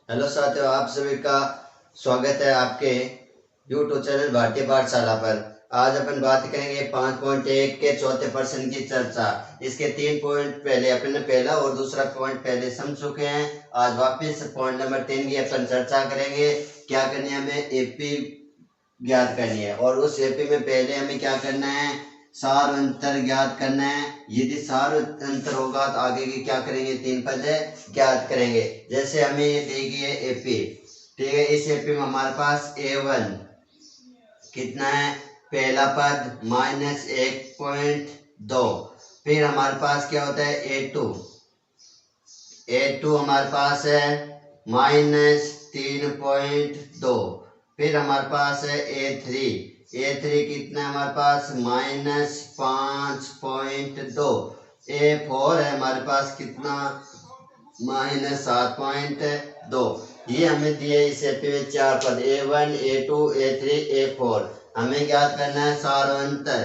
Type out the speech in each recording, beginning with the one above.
Hello साथियों, आप सभी का स्वागत है आपके यूट्यूब चैनल भारतीय पाठशाला पर। आज अपन बात करेंगे 5.1 के चौथे प्रश्न की चर्चा। इसके 3 पॉइंट पहले अपन ने पहला और दूसरा पॉइंट पहले समझ चुके हैं। आज वापस पॉइंट नंबर 3 की अपन चर्चा करेंगे। क्या करनी है, हमें एपी ज्ञात करनी है और उस एपी में पहले हमें क्या करना है, सार अंतर ज्ञात करना है। यदि सार अंतर होगा तो आगे की क्या करेंगे, 3 पद ज्ञात करेंगे। जैसे हमें ये दी गई है एपी, ठीक है। इस एपी में हमारे पास A1 कितना है, पहला पद -1.2। फिर हमारे पास क्या होता है A2 हमारे पास है -3.2। फिर हमारे पास है A3 कितना है हमारे पास -5.2। A4 है हमारे पास कितना, -7.2। ये हमें दिए इस एपी में 4 पद A1 A2 A3 A4। हमें ज्ञात करना है सारांतर।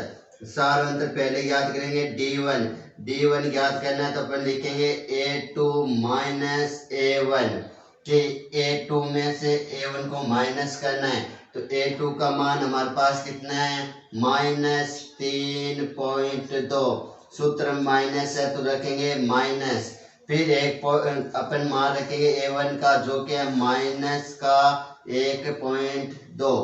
पहले ज्ञात करेंगे D1 ज्ञात करना है तो अपन लिखेंगे A2 A1 कि A2 में से A1 को माइनस करना है तो A2 का मान हमारे पास कितना है -3.2। सूत्र माइनस है तो रखेंगे माइनस। फिर एक अपन मान रखेंगे A1 का जो कि है -1.2।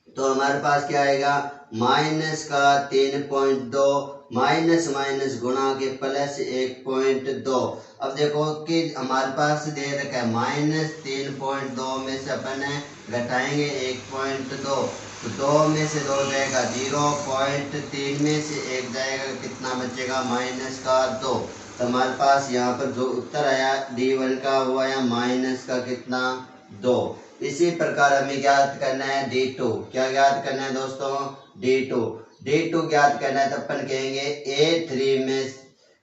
तो हमारे पास क्या आएगा -3.2 माइनस माइनस गुणा के +1.2। अब देखो कि हमारे पास दे रखा है -3.2 में से अपन घटाएंगे 1.2 तो 2 में से 2 जाएगा 0.3 में से 1 जाएगा, कितना बचेगा -2। तो हमारे पास यहाँ पर जो उत्तर आया D1 का वो आया माइनस का कितना 2। इसी प्रकार हमें ज्ञात करना है D2। क्या ज्ञात करना है दोस्तों, D2 ज्ञात करना है तो अपन कहेंगे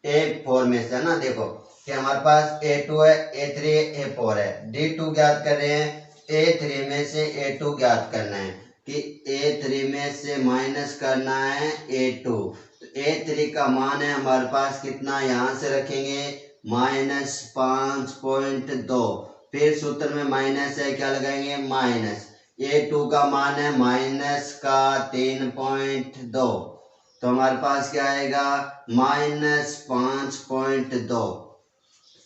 A4 में से, है ना। देखो कि हमारे पास A2 है A3 A4 है, D2 ज्ञात कर रहे हैं। A3 में से A2 ज्ञात करना है कि A3 में से माइनस करना है A2। तो A3 का मान है हमारे पास कितना, यहाँ से रखेंगे -5.2। फिर सूत्र में माइनस है, क्या लगाएंगे माइनस। A2 का मान है -3.2 तो हमारे पास क्या आएगा -5.2।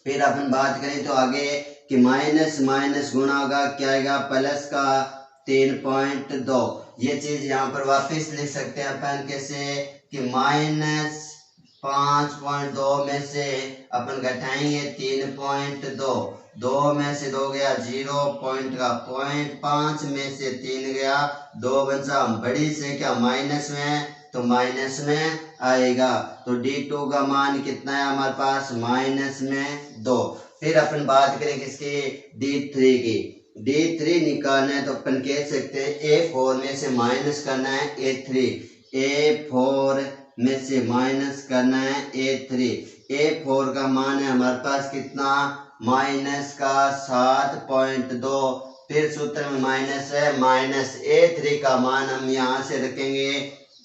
फिर अपन बात करें तो आगे कि माइनस माइनस गुणा का क्या आएगा प्लस का 3.2। ये चीज यहाँ पर वापस लिख सकते हैं अपन कैसे कि -5.2 में से अपन घटाएंगे 3.2। 2 में से 2 गया 0.5 में से 3 गया 2 बचा, बड़ी से क्या माइनस में तो माइनस में आएगा। तो D2 का मान कितना है हमारे पास -2। फिर अपन बात करें किसकी, D3 की। D3 निकालना है तो अपन कह सकते हैं A4 में से माइनस करना है A4 में से माइनस करना है A4 का मान है हमारे पास कितना -7.2। फिर सूत्र में माइनस है A3 का मान हम यहाँ से रखेंगे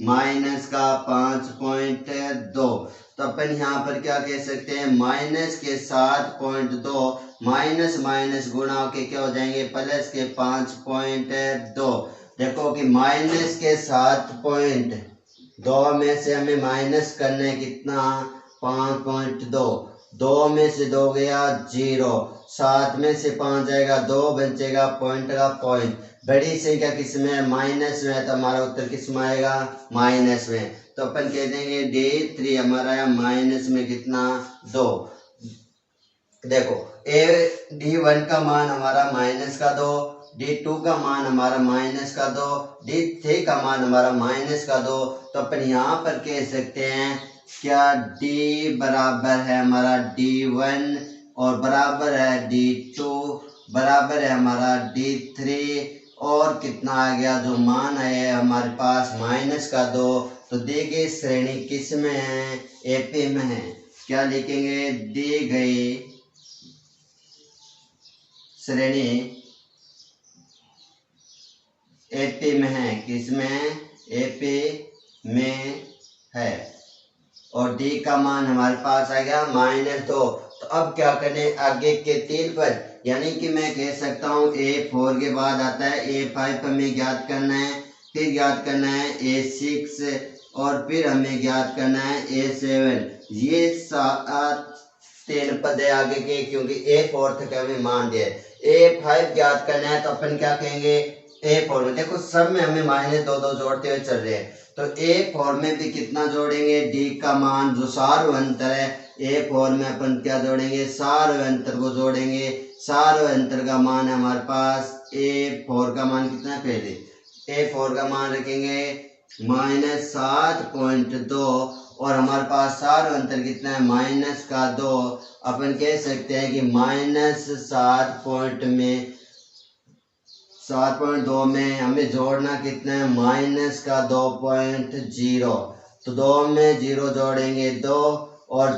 -5.2। तो अपन यहाँ पर क्या कह सकते हैं -7.2 माइनस माइनस गुणा के क्या हो जाएंगे प्लस के 5.2। देखो कि -7.2 में से हमें माइनस करना है कितना 5.2। 2 में से 2 गया 0, 7 में से 5 जाएगा 2 बचेगा पॉइंट का पॉइंट। बड़ी संख्या किस में माइनस में है तो हमारा उत्तर किस में आएगा माइनस में। तो अपन कह देंगे D3 हमारा माइनस में कितना 2। देखो D1 का मान हमारा -2, D2 का मान हमारा -2, D3 का मान हमारा -2। तो अपन यहाँ पर कह सकते हैं क्या D बराबर है हमारा D1 और बराबर है D2 बराबर है हमारा D3 और कितना आ गया जो मान है हमारे पास -2। तो दी गई श्रेणी किस में है एपी में है। क्या लिखेंगे दी गई श्रेणी एपी में है, किसमें एपी में है और डी का मान हमारे पास आ गया -2। तो अब क्या करें आगे के 3 पद यानी कि मैं कह सकता हूँ A4 के बाद आता है A5 हमें ज्ञात करना है, फिर ज्ञात करना है A6 और फिर हमें ज्ञात करना है A7। ये 3 पद है आगे के, क्योंकि A4 तक हमें मान दिया है। A5 ज्ञात करना है तो अपन क्या कहेंगे, A4 में देखो सब में हमें माइनस 2 जोड़ते हुए चल रहे हैं, तो A4 में भी कितना जोड़ेंगे, D का मान जो सार्वंतर है A4 में अपन क्या जोड़ेंगे, सार्वंतर को जोड़ेंगे। सार्वंतर का मान है हमारे पास A4 का मान कितना है, पहले A4 का मान रखेंगे -7.2 और हमारे पास सार्वंतर कितना है -2। अपन कह सकते हैं कि -7.2 में हमें जोड़ना कितना है, -2.0। तो 2 में 0 जोड़ेंगे 2 और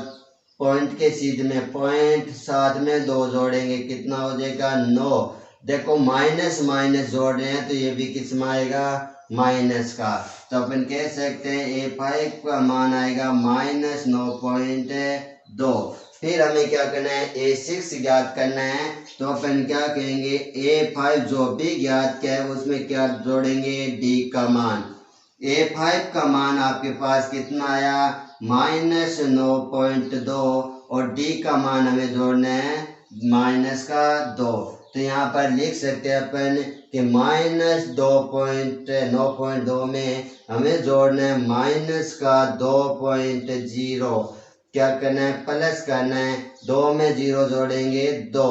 पॉइंट के सीध में 0.7 में 2 जोड़ेंगे, कितना हो जाएगा 9। देखो माइनस माइनस जोड़ रहे हैं तो ये भी किस में आएगा, माइनस का। तो अपन कह सकते हैं A5 का मान आएगा -9.2। फिर हमें क्या करना है, A6 ज्ञात करना है, तो अपन क्या कहेंगे, A5 जो भी ज्ञात किया है उसमें क्या जोड़ेंगे, D का मान। A5 का मान आपके पास कितना आया, -9.2 और D का मान हमें जोड़ना है -2। तो यहाँ पर लिख सकते हैं अपन कि -2.9.2 में हमें जोड़ना है -2.0। क्या करना है, प्लस करना है, 2 में 0 जोड़ेंगे 2,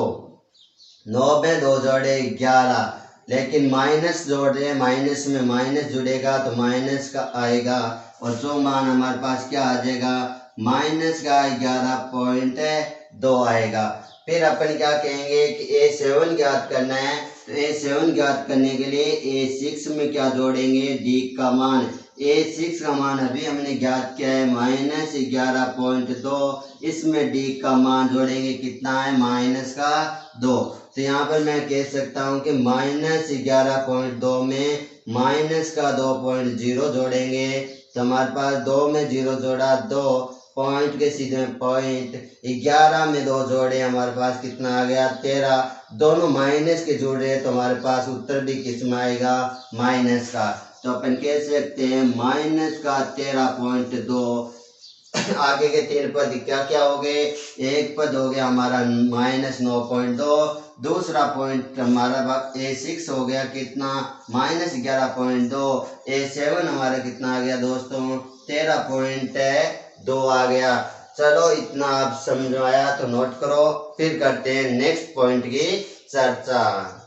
9 में 2 जोड़े 11, लेकिन माइनस जोड़ रहे हैं, माइनस में माइनस जुड़ेगा तो माइनस का आएगा और जो मान हमारे पास क्या आ जाएगा, -11.2 आएगा। फिर अपन क्या कहेंगे कि A7 ज्ञात करना है, तो A7 ज्ञात करने के लिए A6 में क्या जोड़ेंगे, D का मान। A6 का मान अभी हमने ज्ञात किया है -11.2, इसमें D का मान जोड़ेंगे, कितना है -2। तो यहाँ पर मैं कह सकता हूँ कि -11.2 में -2.0 जोड़ेंगे, तो हमारे पास 2 में 0 जोड़ा 2, पॉइंट के सीधे में पॉइंट, 11 में 2 जोड़े हमारे पास कितना आ गया, 13। दोनों माइनस के जोड़ रहे तो हमारे पास उत्तर भी किस में आएगा, माइनस का। तो अपन कह सकते हैं -13.2। आगे के 3 पद क्या क्या हो गए, एक पद हो गया हमारा -9.2, दूसरा पॉइंट हमारा A6 हो गया कितना, -11.2, A7 हमारा कितना आ गया दोस्तों, 13.2 आ गया। चलो इतना आप समझ आया तो नोट करो, फिर करते हैं नेक्स्ट पॉइंट की चर्चा।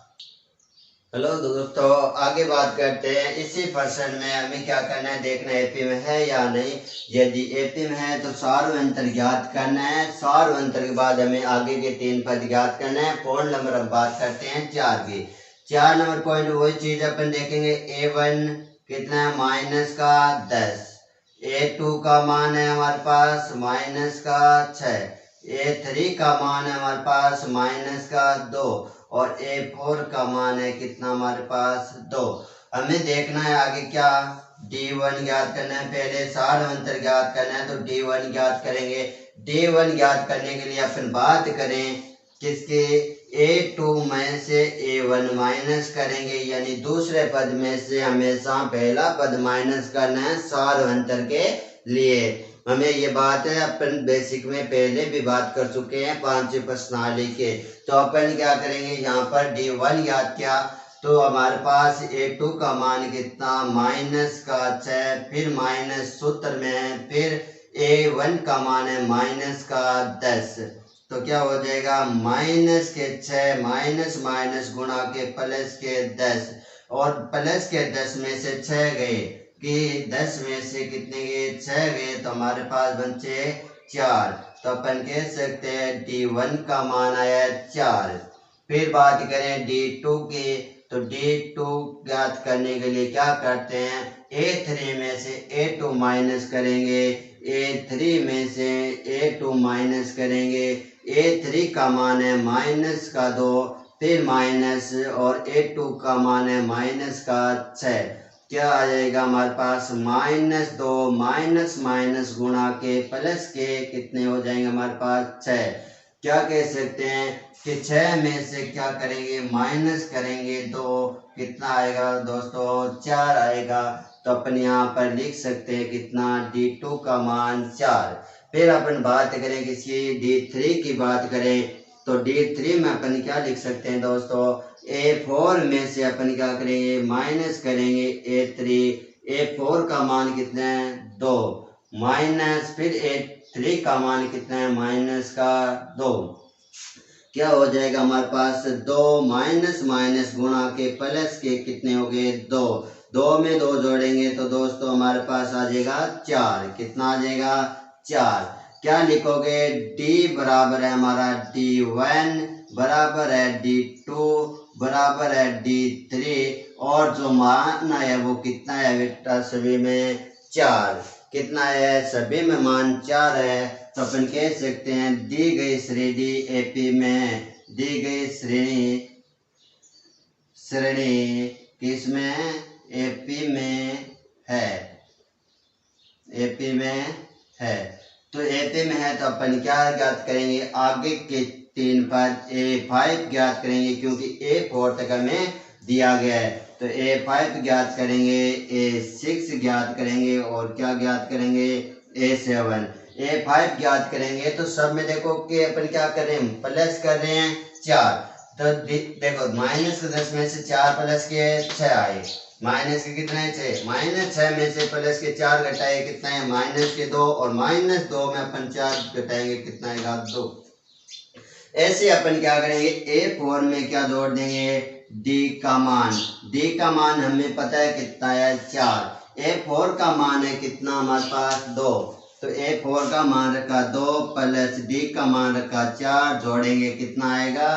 हेलो दोस्तों, आगे बात करते हैं। इसी प्रश्न में हमें क्या करना है, देखना एपी में है या नहीं। यदि एपी में है तो सार्वंतर ज्ञात करना है। सार्वंतर के बाद हमें आगे के 3 पद ज्ञात करना है। पॉइंट नंबर अब बात करते हैं 4 की। 4 नंबर पॉइंट वही चीज अपन देखेंगे। A1 कितना है, -10। A2 का मान है हमारे पास -6। A3 का मान है हमारे पास -2 और A4 का मान है कितना हमारे पास 2। हमें देखना है आगे क्या, D1 ज्ञात करना है। पहले सार्वंतर ज्ञात करना है तो D1 ज्ञात करेंगे। D1 ज्ञात करने के लिए अपन बात करें किसके, A2 में से A1 माइनस करेंगे, यानी दूसरे पद में से हमेशा पहला पद माइनस करना है सार्वंतर के लिए। हमें ये बात है अपन बेसिक में पहले भी बात कर चुके हैं 5 प्रश्नावली के। तो अपन क्या करेंगे, यहाँ पर D1 याद किया तो हमारे पास A2 का मान कितना, -6, फिर माइनस सूत्र में है, फिर A1 का मान है -10। तो क्या हो जाएगा, -6 माइनस माइनस गुणा के प्लस के 10 और प्लस के 10 में से 6 गए कि 10 में से कितने गए, 6 गए, तो हमारे पास बचे 4। तो अपन कह सकते हैं D1 का मान आया 4। फिर बात करें D2 की, तो D2 ज्ञात करने के लिए क्या करते हैं, A3 में से A2 माइनस करेंगे, A3 में से A2 माइनस करेंगे। A3 का मान है -2, फिर माइनस और A2 का मान है -6। क्या आ जाएगा हमारे पास, -2 माइनस माइनस गुणा के प्लस के कितने हो जाएंगे हमारे पास 6। क्या कह सकते हैं कि 6 में से क्या करेंगे माइनस करेंगे तो कितना आएगा दोस्तों 4 आएगा। तो अपन यहाँ पर लिख सकते हैं कितना D2 का मान 4। फिर अपन बात करें किसी D3 की बात करें तो D3 में अपन क्या लिख सकते हैं दोस्तों A4 में से अपन क्या करेंगे माइनस करेंगे A3। A4 का मान कितना है 2 माइनस फिर A3 का मान कितना है माइनस का 2। क्या हो जाएगा हमारे पास 2 माइनस माइनस गुणा के प्लस के कितने हो गए 2। 2 में 2 जोड़ेंगे तो दोस्तों हमारे पास आ जाएगा 4। कितना आ जाएगा 4। क्या लिखोगे D बराबर है हमारा D1 बराबर है D2 बराबर है D3 और जो मान है वो कितना है बेटा सभी में 4। कितना है सभी में मान 4 है। तो अपन कह सकते हैं दी गई श्रेणी एपी में दी गई श्रेणी किसमें एपी में है एपी में है। तो एपी में है तो अपन क्या ज्ञात करेंगे आगे के 3 पद A5 ज्ञात करेंगे क्योंकि A4 तक हमें दिया गया है। तो A5 ज्ञात करेंगे A6 ज्ञात करेंगे और क्या ज्ञात करेंगे A7 A5 ज्ञात करेंगे। तो सब में देखो कि अपन क्या कर रहे हैं प्लस कर रहे हैं 4। तो देखो -10 में से 4 प्लस के 6 आए माइनस के कितना है 6 -6 में से प्लस के 4 घटाए कितना है माइनस के 2 और -2 में अपन 4 घटाएंगे कितना आएगा 2। ऐसे अपन क्या करेंगे A4 में क्या जोड़ देंगे D का मान हमें पता है कितना है 4। A4 का मान है कितना हमारे पास 2। तो A4 का मान रखा 2 प्लस D का मान रखा 4 जोड़ेंगे कितना आएगा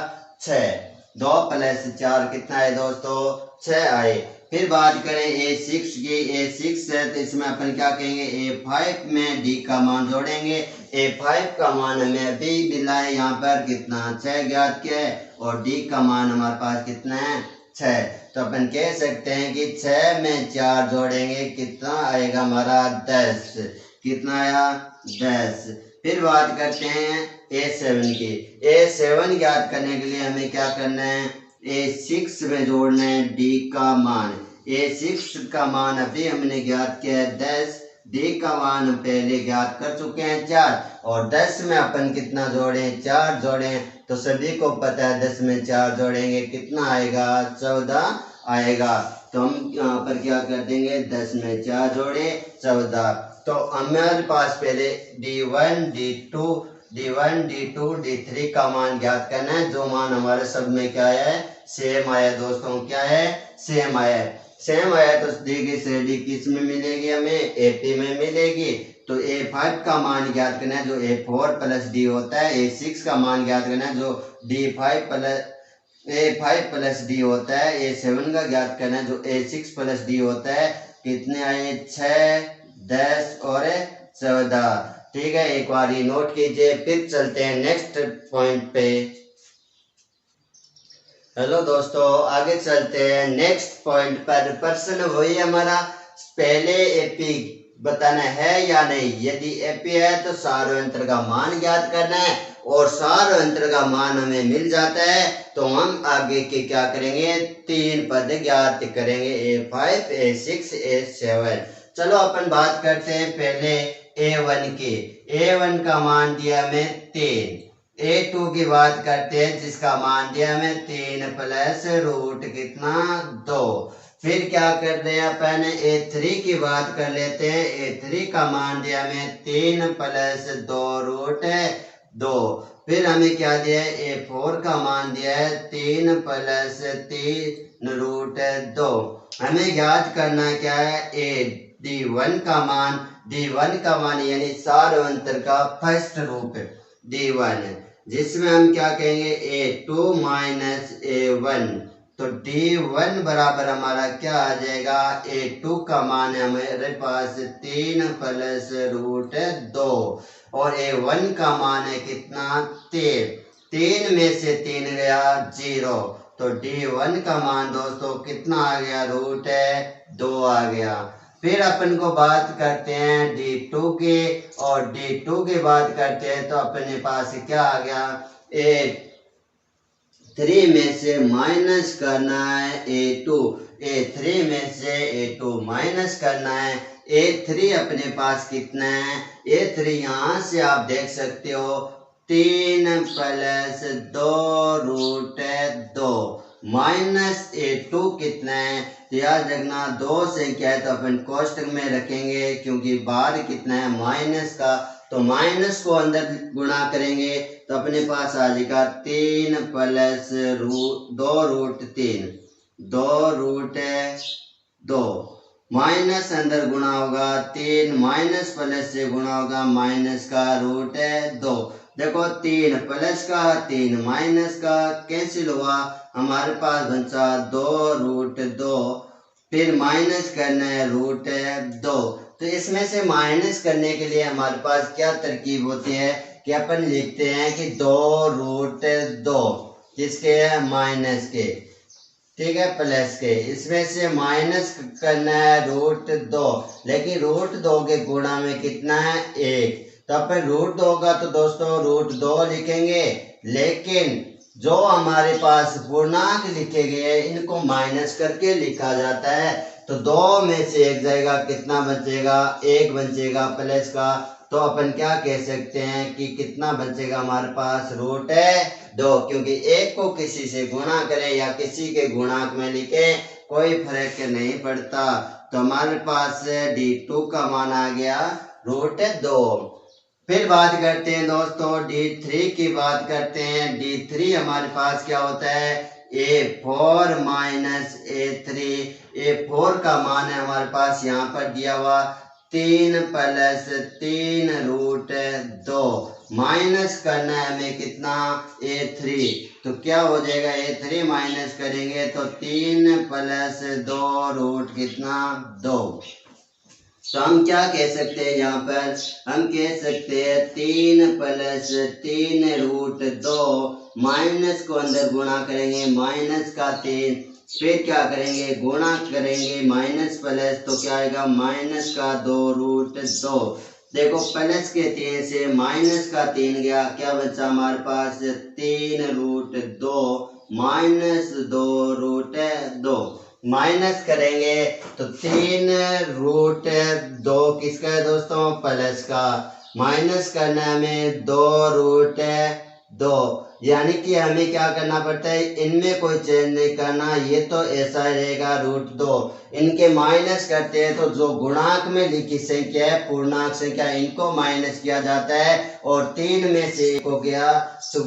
6। 2 प्लस 4 कितना है दोस्तों 6 आए। फिर बात करें A6 की A6 है तो इसमें अपन क्या कहेंगे A5 में D का मान जोड़ेंगे। A5 का मान हमें अभी मिला है यहाँ पर कितना 6 ज्ञात किया है और D का मान हमारे पास कितना है 6। तो अपन कह सकते हैं कि 6 में 4 जोड़ेंगे कितना आएगा हमारा 10। कितना आया 10। फिर बात करते हैं A7 की A7 ज्ञात करने के लिए हमें क्या करना है A6 में जोड़ना है D का मान। A6 का मान अभी हमने ज्ञात किया है 10। D का मान पहले ज्ञात कर चुके हैं 4 और 10 में अपन कितना जोड़े 4 जोड़े। तो सभी को पता है 10 में 4 जोड़ेंगे कितना आएगा 14 आएगा। तो हम यहाँ पर क्या कर देंगे 10 में 4 जोड़े 14। तो हमारे पास पहले D1 D2 D3 का मान ज्ञात करना है। जो मान हमारे सब में क्या है सेम आया दोस्तों क्या है सेम आया तो दी गई श्रेणी किस में मिलेगी हमें AP में मिलेगी। तो A5 का मान ज्ञात करना है जो A4 प्लस D होता है। A6 का मान ज्ञात करना है जो A5 प्लस D होता है। A7 का ज्ञात करना है जो A6 प्लस D होता है। कितने आए 6 10 और 14। ठीक है एक बार ये नोट कीजिए। फिर चलते हैं नेक्स्ट पॉइंट पे। हेलो दोस्तों आगे चलते हैं नेक्स्ट पॉइंट पर। प्रश्न वही हमारा पहले एपी बताना है या नहीं। यदि एपी है तो सार्वयंत्र का मान ज्ञात करना है और सार्वयंत्र का मान हमें मिल जाता है तो हम आगे के क्या करेंगे 3 पद ज्ञात करेंगे A5 A6 A7। चलो अपन बात करते हैं पहले A1 की। A1 का मान दिया हमें 3। A2 की बात करते हैं जिसका मान दिया हमें 3 प्लस रूट कितना 2। फिर क्या करते हैं अपन A3 की बात कर लेते हैं। A3 का मान दिया हमें 3 प्लस 2 रूट 2। फिर हमें क्या दिया है A4 का मान दिया है 3 प्लस 3 रूट 2। हमें ज्ञात करना क्या है D1 का मान यानी सार्वयंत्र का फर्स्ट रूप D1 जिसमें हम क्या कहेंगे A2 माइनस A1। तो D1 बराबर हमारा क्या आ जाएगा A2 का मान है हमारे पास 3 प्लस रूट 2 और A1 का मान है कितना 3 में से 3 गया 0। तो D1 का मान दोस्तों कितना आ गया रूट 2 आ गया। फिर अपन को बात करते हैं D2 की और D2 की बात करते हैं तो अपने पास क्या आ गया A3 में से माइनस करना है A2, A3 में से A2 माइनस करना है। A3 अपने पास कितना है? A3 यहाँ से आप देख सकते हो 3 प्लस 2√2 माइनस A2 कितना है? तो याद रखना 2 संख्या है तो अपन कोष्टक में रखेंगे क्योंकि बाहर कितना है माइनस का, तो माइनस को अंदर गुणा करेंगे तो अपने पास आ जाएगा 3 प्लस 2√3 2√2 माइनस अंदर गुणा होगा 3 माइनस प्लस से गुणा होगा माइनस का √2। देखो 3 प्लस का 3 माइनस का कैंसिल हुआ, हमारे पास बचा 2√2, फिर माइनस करना है √2। तो इसमें से माइनस करने के लिए हमारे पास क्या तरकीब होती है कि अपन लिखते हैं कि 2√2 किसके है? माइनस के, ठीक है, प्लस के। इसमें से माइनस करना है √2, लेकिन √2 के गुणा में कितना है? 1, तो अपन √2 का तो दोस्तों √2 लिखेंगे, लेकिन जो हमारे पास पूर्णांक लिखे गए इनको माइनस करके लिखा जाता है। तो 2 में से 1 जाएगा, कितना बचेगा? 1 बचेगा प्लस का, तो अपन क्या कह सकते हैं कि कितना बचेगा हमारे पास? √2, क्योंकि 1 को किसी से गुणा करें या किसी के गुणांक में लिखे कोई फर्क नहीं पड़ता। तो हमारे पास D2 का मान आ गया √2। फिर बात करते हैं दोस्तों D3 की बात करते हैं। D3 हमारे पास क्या होता है? A4 minus A3। A4 का मान है हमारे पास यहाँ पर दिया हुआ 3 प्लस 3√2 माइनस करना है हमें कितना? A3। तो क्या हो जाएगा? A3 माइनस करेंगे तो 3 प्लस 2√2। तो हम क्या कह सकते हैं यहाँ पर? हम कह सकते हैं 3 प्लस 3√2 माइनस को अंदर गुणा करेंगे माइनस का 3, फिर क्या करेंगे? गुणा करेंगे माइनस प्लस, तो क्या आएगा? माइनस का 2√2। देखो प्लस के 3 से माइनस का 3 गया, क्या बचा हमारे पास? 3√2 माइनस 2√2 माइनस करेंगे तो 3√2 किसका है दोस्तों? प्लस का। माइनस करना है हमें 2√2, यानी कि हमें क्या करना पड़ता है? इनमें कोई चेंज नहीं करना, ये तो ऐसा रहेगा √2। इनके माइनस करते हैं तो जो गुणांक में लिखी संख्या है पूर्णांक संख्या, इनको माइनस किया जाता है। और 3 में से 1 हो गया तो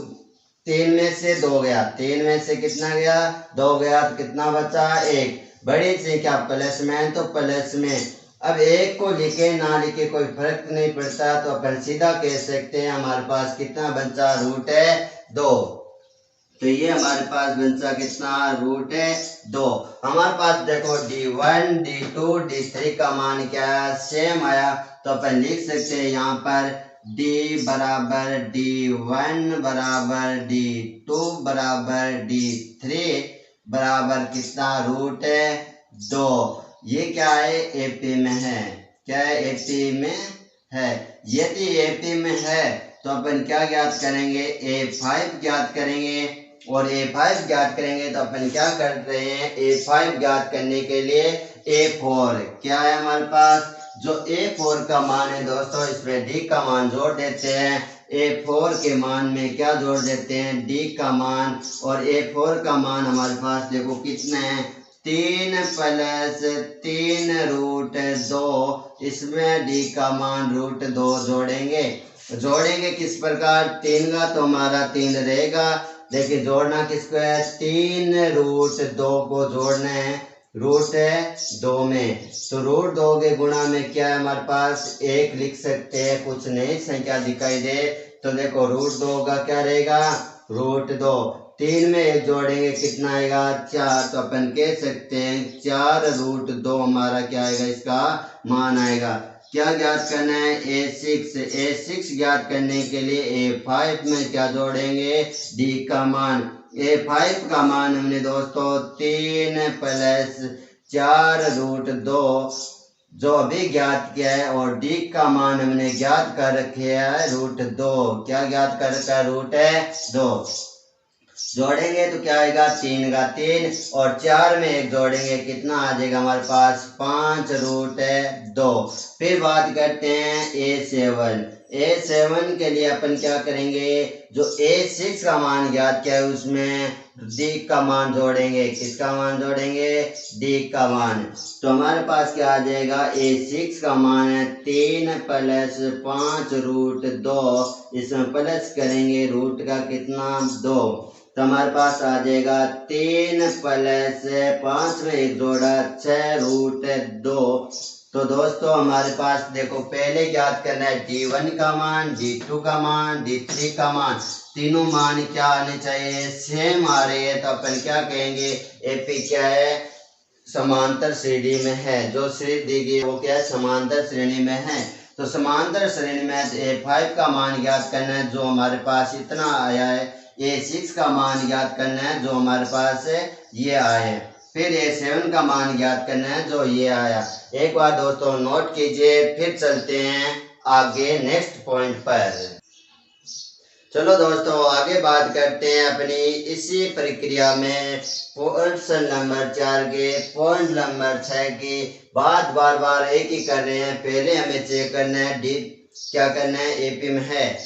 3 में से 2 गया, 3 में से कितना गया? 2 गया, तो कितना बचा? 1। बड़ी संख्या प्लस में है तो प्लस में। अब 1 को लिखे ना लिखे कोई फर्क नहीं पड़ता, तो अपन सीधा कह सकते हैं हमारे पास कितना बचा? √2। तो ये हमारे पास बचा कितना? √2। हमारे पास देखो D1 D2 D3 का मान क्या है? सेम आया, तो अपन लिख सकते हैं यहाँ पर D बराबर D1 बराबर D2 बराबर D3 बराबर कितना? √2। ये क्या है? AP में है। क्या है? AP में है। यदि AP में है तो अपन क्या ज्ञात करेंगे? A5 ज्ञात करेंगे। और A5 ज्ञात करेंगे तो अपन क्या कर रहे हैं? A5 ज्ञात करने के लिए A4 क्या है हमारे पास? जो A4 का मान है दोस्तों, इसमें D का मान जोड़ देते हैं। A4 के मान में क्या जोड़ देते हैं? D का मान। और A4 का मान हमारे पास देखो कितना है? 3 प्लस 3√2, इसमें D का मान √2 जोड़ेंगे। जोड़ेंगे किस प्रकार? 3 का तो हमारा 3 रहेगा, लेकिन जोड़ना किसको है? 3√2 को जोड़ना है √2 में। तो √2 के गुणा में क्या है हमारे पास? 1 लिख सकते हैं, कुछ नई संख्या दिखाई दे तो देखो √2 का क्या रहेगा? √2। 3 में 1 जोड़ेंगे कितना आएगा? 4। तो अपन कह सकते हैं 4√2 हमारा क्या आएगा? इसका मान आएगा। क्या ज्ञात करना है? A6 ज्ञात करने के लिए A5 में क्या जोड़ेंगे? D का मान। A5 का मान हमने दोस्तों 3 प्लस 4√2 जो अभी ज्ञात किया है, और डी का मान हमने ज्ञात कर रखे है √2। क्या ज्ञात कर रखा है? रूट है 2। जोड़ेंगे तो क्या आएगा? 3 का 3 और 4 में 1 जोड़ेंगे कितना आ जाएगा हमारे पास? 5√2। फिर बात करते हैं A7। A7 के लिए अपन क्या करेंगे? जो A6 का मान ज्ञात किया है उसमें D का मान जोड़ेंगे। किसका मान जोड़ेंगे? D का मान। तो हमारे पास क्या आ जाएगा? A6 का मान है 3 + 5√2। इसमें प्लस करेंगे रूट का कितना? 2। तो हमारे पास आ जाएगा 3 + 5 में 1 जोड़ा 6√2। तो दोस्तों हमारे पास देखो पहले ज्ञात करना है D1 का मान, D2 का मान, D3 का मान। तीनों मान क्या आने चाहिए? सेम आ रही है। तो अपन क्या कहेंगे? एपी क्या है? समांतर श्रेणी में है। जो श्रेणी दी गई वो क्या है? समांतर श्रेणी में है। तो समांतर श्रेणी में A5 का मान ज्ञात करना है, जो हमारे पास इतना आया है। A6 का मान ज्ञात करना है, जो हमारे पास ये आए। फिर A7 का मान ज्ञात करना है, जो ये आया। एक बार दोस्तों नोट कीजिए, फिर चलते हैं आगे नेक्स्ट पॉइंट पर। चलो दोस्तों आगे बात करते हैं अपनी इसी प्रक्रिया में पॉइंट नंबर 4 के पॉइंट नंबर 6 की बात बार बार एक ही कर रहे हैं। पहले हमें चेक करना है डी क्या करना है? एपी में है।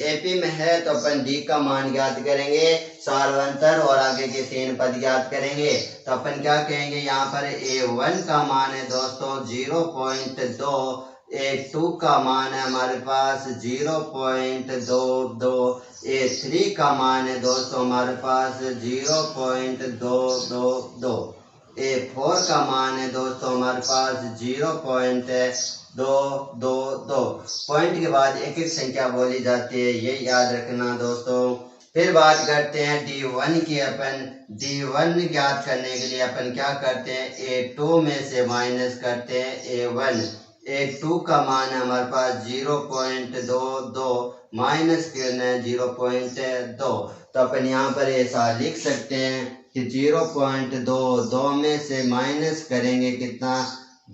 एपी में है तो अपन डी का मान ज्ञात करेंगे, सार्वंतर और आगे के 3 पद ज्ञात करेंगे। तो अपन क्या कहेंगे? यहाँ पर A1 का मान है दोस्तों 0.2, A2 का मान है हमारे पास 0.22, A3 का मान है दोस्तों हमारे पास 0.222, A4 का मान है दोस्तों हमारे पास 0.222। पॉइंट के बाद एक एक संख्या बोली जाती है, ये याद रखना दोस्तों। फिर बात करते हैं D1 की। अपन D1 ज्ञात करने के लिए अपन क्या करते हैं? A2 में से माइनस करते हैं A1। A2 का मान है हमारे पास 0.22, माइनस करना है 0.2। तो अपन यहाँ पर ऐसा लिख सकते हैं कि 0.22 में से माइनस करेंगे कितना?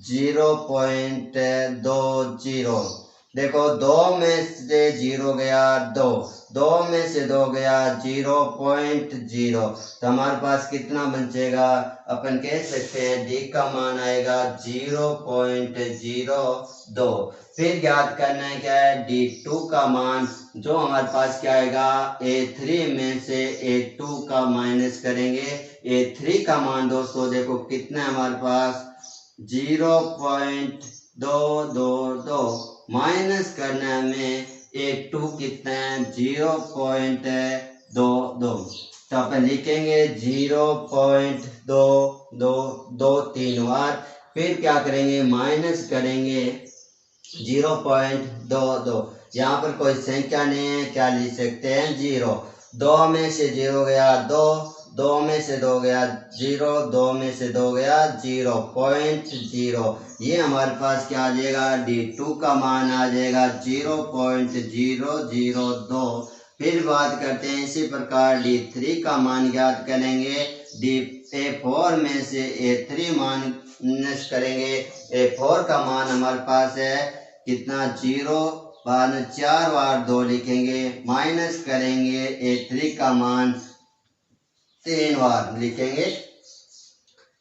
0.20। देखो 2 में से 0 गया 2, 2 में से 2 गया 0.0। तो हमारे पास कितना बचेगा? अपन कह सकते हैं डी का मान आएगा 0.02। फिर ज्ञात करना है क्या है? D2 का मान, जो हमारे पास क्या आएगा? A3 में से A2 का माइनस करेंगे। A3 का मान दोस्तों देखो कितना है हमारे पास? 0.222, माइनस करना है हमें A2 कितना है? 0.22। तो अपन लिखेंगे 0.22 3 बार। फिर क्या करेंगे? माइनस करेंगे 0.22। यहाँ पर कोई संख्या नहीं है, क्या लिख सकते हैं? 0। 2 में से 0 गया 2, 2 में से 2 गया 0, 2 में से 2 गया 0.0। ये हमारे पास क्या आ जाएगा? D2 का मान आ जाएगा 0.002। फिर बात करते हैं इसी प्रकार D3 का मान ज्ञात करेंगे। A4 में से A3 माइनस करेंगे। A4 का मान हमारे पास है कितना? 0 बाद 4 बार 2 लिखेंगे, माइनस करेंगे A3 का मान 3 बार लिखेंगे।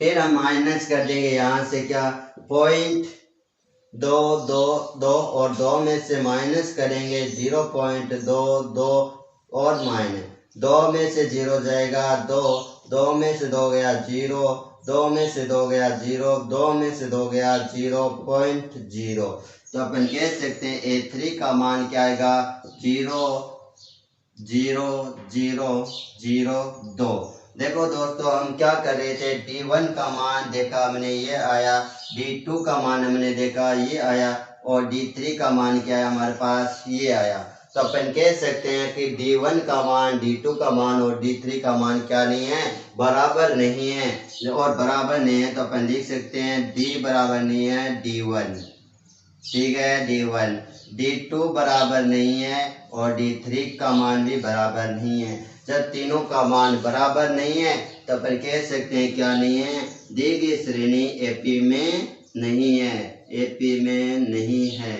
फिर हम माइनस कर देंगे यहाँ से क्या? 0.222 और 2 में से माइनस करेंगे 0.22 और माइनस 2 में से 0 जाएगा 2, 2 में से 2 गया 0, 2 में से 2 गया 0, 2 में से 2 गया 0.0। तो अपन कह सकते हैं A3 का मान क्या आएगा? 0.00002। देखो दोस्तों हम क्या कर रहे थे? D1 का मान देखा हमने, ये आया। D2 का मान हमने देखा, ये आया। और D3 का मान क्या है हमारे पास? ये आया। तो अपन कह सकते हैं कि D1 का मान, D2 का मान और D3 का मान क्या नहीं है? बराबर नहीं है। और बराबर नहीं है तो अपन लिख सकते हैं D बराबर नहीं है D1। ठीक है, D1। D2 बराबर नहीं है और D3 का मान भी बराबर नहीं है। जब तीनों का मान बराबर नहीं है तो अपन कह सकते हैं क्या नहीं है? दी गई श्रेणी एपी में नहीं है। एपी में नहीं है,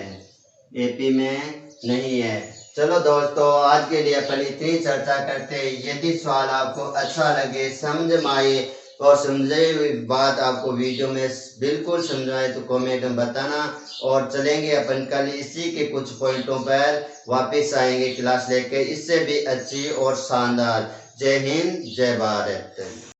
एपी में नहीं है। चलो दोस्तों, आज के लिए अपन इतनी चर्चा करते हैं। यदि सवाल आपको अच्छा लगे, समझ में आए और समझे हुई बात आपको वीडियो में बिल्कुल समझ आए तो कमेंट में बताना। और चलेंगे अपन कल इसी के कुछ पॉइंटों पर वापस आएंगे क्लास लेके, इससे भी अच्छी और शानदार। जय हिंद, जय भारत।